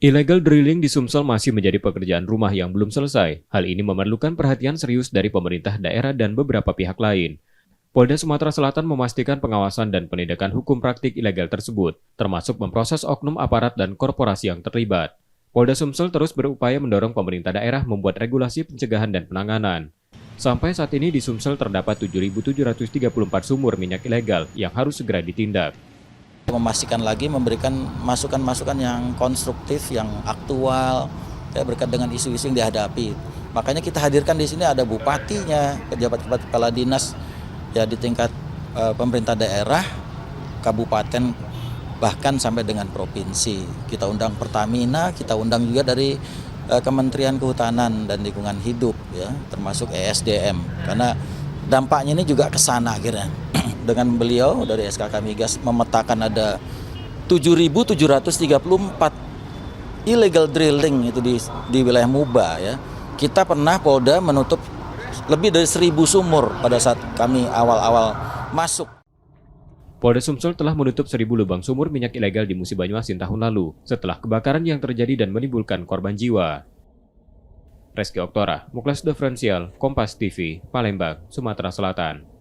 Illegal drilling di Sumsel masih menjadi pekerjaan rumah yang belum selesai. Hal ini memerlukan perhatian serius dari pemerintah daerah dan beberapa pihak lain. Polda Sumatera Selatan memastikan pengawasan dan penindakan hukum praktik ilegal tersebut, termasuk memproses oknum aparat dan korporasi yang terlibat. Polda Sumsel terus berupaya mendorong pemerintah daerah membuat regulasi pencegahan dan penanganan. Sampai saat ini di Sumsel terdapat 7.734 sumur minyak ilegal yang harus segera ditindak. Memastikan lagi memberikan masukan-masukan yang konstruktif, yang aktual, ya, berkait dengan isu-isu yang dihadapi. Makanya kita hadirkan di sini ada bupatinya, pejabat-pejabat kepala dinas ya di tingkat pemerintah daerah, kabupaten, bahkan sampai dengan provinsi. Kita undang Pertamina, kita undang juga dari Kementerian Kehutanan dan Lingkungan Hidup, ya, termasuk ESDM, karena dampaknya ini juga ke sana akhirnya. Dengan beliau dari SKK Migas memetakan ada 7.734 illegal drilling itu di wilayah Muba, ya. Kita pernah Polda menutup lebih dari 1.000 sumur pada saat kami awal-awal masuk. Polda Sumsel telah menutup 1.000 lubang sumur minyak ilegal di Musi Banyuasin tahun lalu, setelah kebakaran yang terjadi dan menimbulkan korban jiwa. Reski Oktora, Muklas Diferensial, Kompas TV, Palembang, Sumatera Selatan.